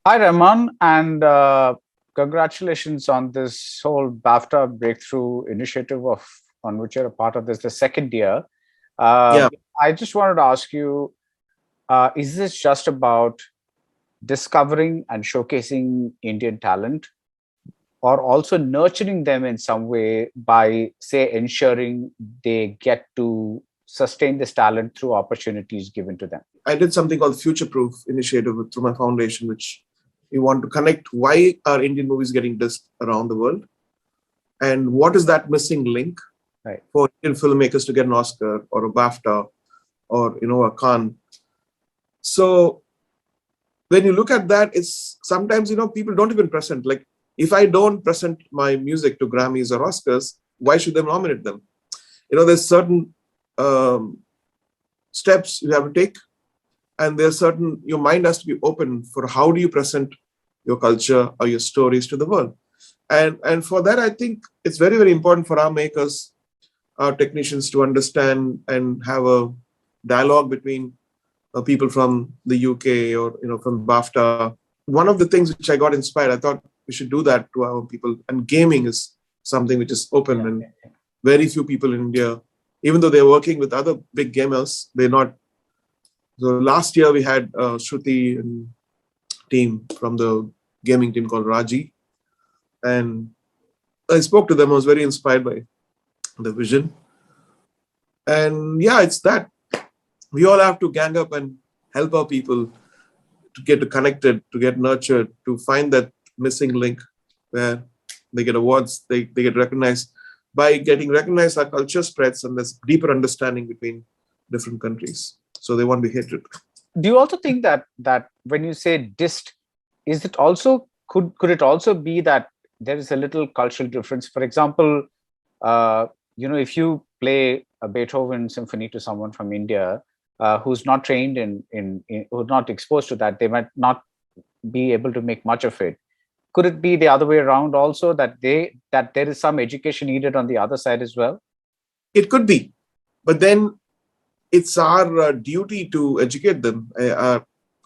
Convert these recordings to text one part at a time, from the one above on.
Hi, Rahman, and congratulations on this whole BAFTA Breakthrough initiative on which you're a part of this, the second year. Yeah, I just wanted to ask you, is this just about discovering and showcasing Indian talent, or also nurturing them in some way by, say, ensuring they get to sustain this talent through opportunities given to them? I did something called Future Proof initiative through my foundation, which we want to connect why are Indian movies getting dissed around the world, and what is that missing link Right. for Indian filmmakers to get an Oscar or a BAFTA or a Cannes. So when you look at that, it's sometimes people don't even present. Like if I don't present my music to Grammys or Oscars, why should they nominate them? There's certain steps you have to take, and there's certain your mind has to be open for how do you present your culture or your stories to the world. And for that, I think it's very, very important for our makers, our technicians to understand and have a dialogue between people from the UK or from BAFTA. One of the things which I got inspired, I thought we should do that to our people. And gaming is something which is open, and very few people in India, even though they're working with other big gamers, they're not. So last year we had Shruti and team from the gaming team called Raji, and I spoke to them. I was very inspired by the vision, and yeah, it's that we all have to gang up and help our people to get connected, to get nurtured, to find that missing link where they get awards, they get recognized. By getting recognized, our culture spreads, and there's deeper understanding between different countries. So they won't be hated. Do you also think that when you say dist, is it also could it also be that there is a little cultural difference? For example, if you play a Beethoven symphony to someone from India who's not trained in who's not exposed to that, they might not be able to make much of it. Could it be the other way around also, that there is some education needed on the other side as well? It could be, but then it's our duty to educate them,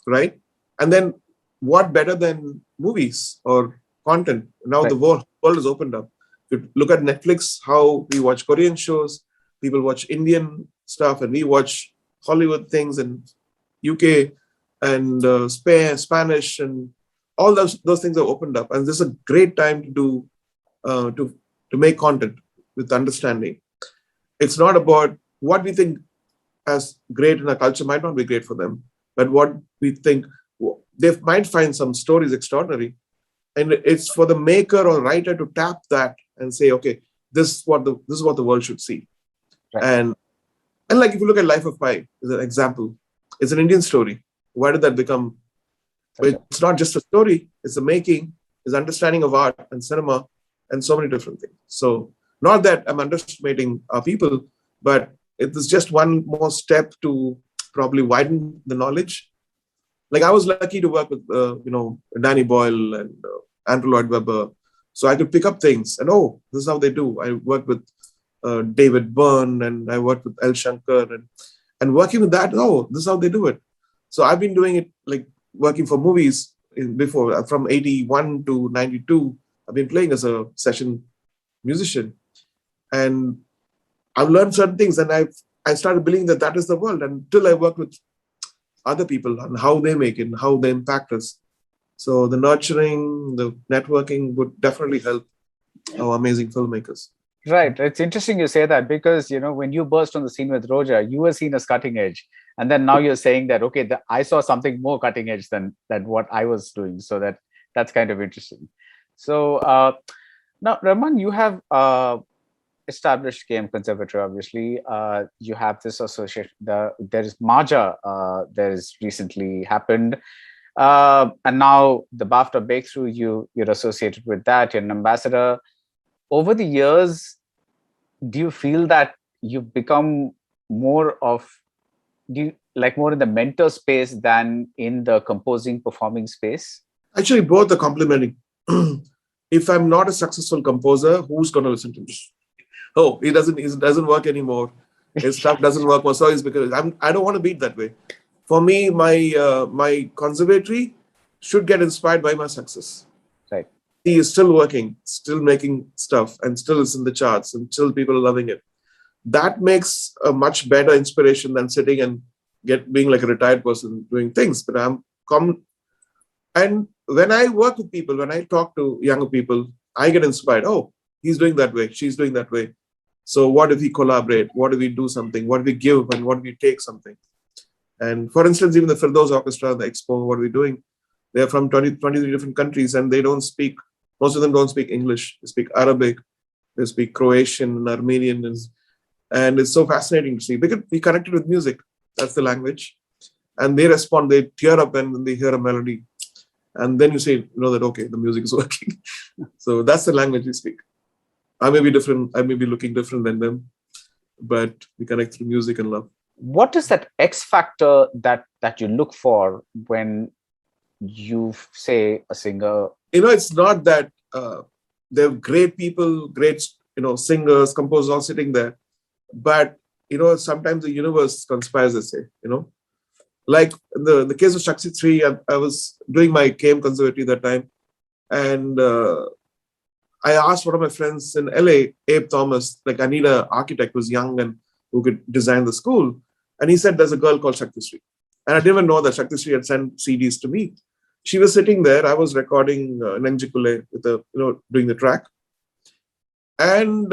right? And then what better than movies or content? Now the world is opened up. If you look at Netflix, how we watch Korean shows, people watch Indian stuff, and we watch Hollywood things and UK and Spanish, and all those things are opened up. And this is a great time to do to make content with understanding. It's not about what we think as great in our culture might not be great for them, but what we think they might find some stories extraordinary, and it's for the maker or writer to tap that and say, okay, this is what the world should see. And like if you look at Life of Pi as an example, it's an Indian story. Why did that become? It's not just a story; it's the making, it's understanding of art and cinema, and so many different things. So not that I'm underestimating our people, but it is just one more step to probably widen the knowledge. Like I was lucky to work with, Danny Boyle and Andrew Lloyd Webber. So I could pick up things and, this is how they do. I worked with David Byrne, and I worked with L. Shankar, and working with that, this is how they do it. So I've been doing it, like working for movies before, from 81 to 92. I've been playing as a session musician. And I've learned certain things, and I started believing that is the world, until I worked with other people and how they make it and how they impact us. So the nurturing, the networking would definitely help our amazing filmmakers. Right. It's interesting you say that, because, when you burst on the scene with Roja, you were seen as cutting edge. And then now you're saying that, okay, I saw something more cutting edge than what I was doing. So that's kind of interesting. So now, Rahman, you have established game conservatory, obviously. You have this association. There is Maja that has recently happened. And now the BAFTA Breakthrough, you're associated with that. You're an ambassador. Over the years, do you feel that you've become more in the mentor space than in the composing, performing space? Actually, both are complementing. If I'm not a successful composer, who's going to listen to me? It doesn't work anymore. His stuff doesn't work more. So it's because I don't want to be that way. For me, my conservatory should get inspired by my success. Right. He is still working, still making stuff, and still is in the charts, and still people are loving it. That makes a much better inspiration than sitting and being like a retired person doing things. But and when I work with people, when I talk to younger people, I get inspired. Oh, he's doing that way, she's doing that way. So what if we collaborate? What if we do something? What if we give and what if we take something? And for instance, even the Firdaus Orchestra, the Expo, what are we doing? They're from 23 different countries, and they don't speak, most of them don't speak English. They speak Arabic, they speak Croatian and Armenian. And it's so fascinating to see, because we connected with music. That's the language. And they respond, they tear up when they hear a melody. And then you know that, okay, the music is working. So that's the language we speak. I may be different, I may be looking different than them, but we connect through music and love. What is that X factor that you look for when you say a singer? It's not that they're great people, great, singers, composers all sitting there. But, sometimes the universe conspires, they say, Like in the case of Shakti 3, I was doing my KM Conservatory that time. And I asked one of my friends in LA, Abe Thomas, like, I need an architect who's young and who could design the school. And he said, there's a girl called Shakti Sri. And I didn't even know that Shakti Sri had sent CDs to me. She was sitting there. I was recording Nenjikule with doing the track. And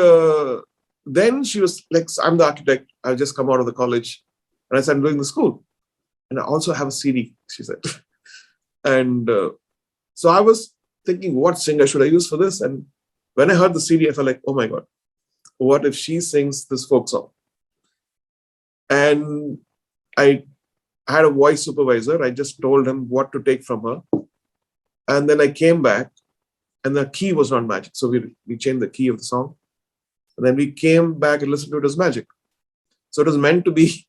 then she was like, I'm the architect. I've just come out of the college. And I said, I'm doing the school. And I also have a CD, she said. And so I was thinking, what singer should I use for this? And when I heard the CD, I felt like, oh my God, what if she sings this folk song? And I had a voice supervisor. I just told him what to take from her. And then I came back and the key was not magic. So we changed the key of the song. And then we came back and listened to it as magic. So it was meant to be,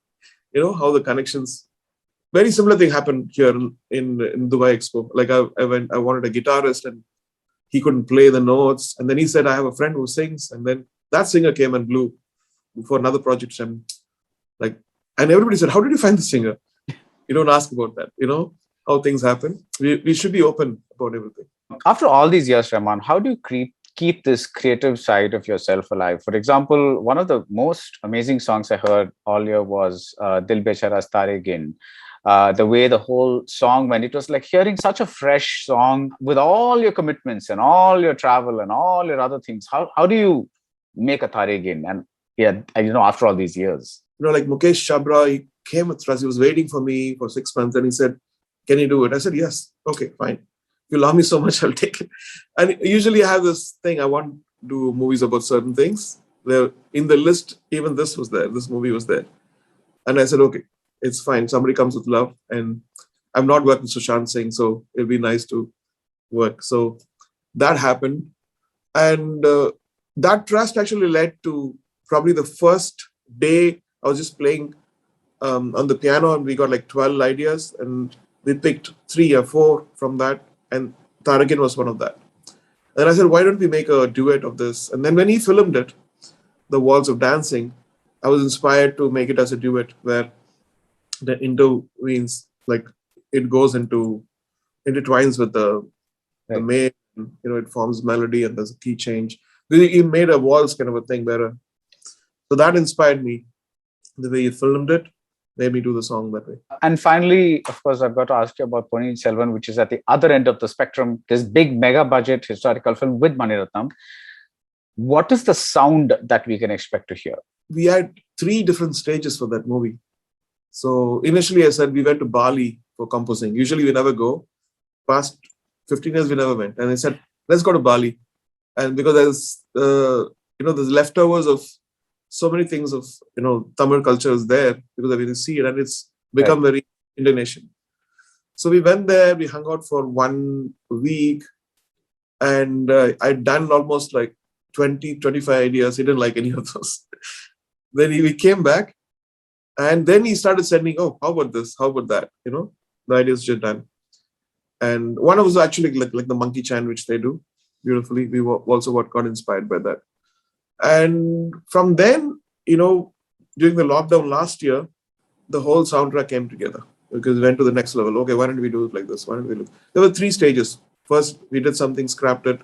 how the connections. Very similar thing happened here in Dubai Expo. Like I wanted a guitarist and he couldn't play the notes. And then he said, I have a friend who sings. And then that singer came and blew for another project. And everybody said, how did you find the singer? You don't ask about that, how things happen. We should be open about everything. After all these years, Rahman, how do you keep this creative side of yourself alive? For example, one of the most amazing songs I heard all year was Dil Bechara's Taare, Ginn. The way the whole song went, it was like hearing such a fresh song with all your commitments and all your travel and all your other things. How do you make a Taare, Ginn? And after all these years. Like Mukesh Chabra, he came with us. He was waiting for me for 6 months and he said, can you do it? I said, yes. Okay, fine. If you love me so much, I'll take it. And usually I have this thing, I want to do movies about certain things. In the list, even this was there. This movie was there. And I said, okay, it's fine. Somebody comes with love. And I'm not working with Sushant Singh, so it'll be nice to work. So that happened. And that trust actually led to probably the first day I was just playing on the piano and we got like 12 ideas and we picked 3 or 4 from that. And Taare Ginn was one of that. And I said, why don't we make a duet of this? And then when he filmed it, The Walls of Dancing, I was inspired to make it as a duet where the intervenes, like it goes intertwines with the main, it forms melody and there's a key change. He made a waltz kind of a thing where, so that inspired me. The way he filmed it made me do the song that way. And finally, of course, I've got to ask you about Ponniyin Selvan, which is at the other end of the spectrum. This big mega budget historical film with Mani Ratnam. What is the sound that we can expect to hear? We had 3 different stages for that movie. So initially I said we went to Bali for composing. Usually we never go. Past 15 years we never went. And I said, let's go to Bali. And because there's leftovers of so many things of, Tamil culture is there because we see it and it's become very Indonesian. So we went there, we hung out for 1 week and I'd done almost like 20, 25 ideas. He didn't like any of those. Then we came back and then he started sending, oh, how about this? How about that? The ideas just done. And one of us actually like the monkey chant, which they do beautifully. We also got inspired by that. And from then, during the lockdown last year, the whole soundtrack came together. because we went to the next level. Okay, why don't we do it like this? Why don't we look? There were 3 stages. First, we did something, scrapped it.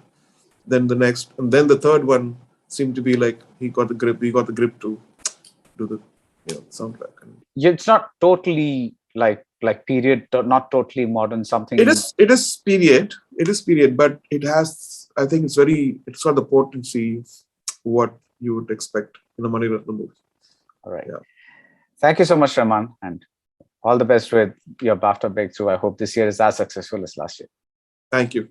Then the next, and then the third one seemed to be like he got the grip. We got the grip to do the soundtrack. It's not totally like period, not totally modern. Something. It is period. It is period, but it has. I think it's got the potency of what you would expect in a Mani Ratnam movie. All right. Yeah. Thank you so much, Rahman, and all the best with your BAFTA Breakthrough. I hope this year is as successful as last year. Thank you.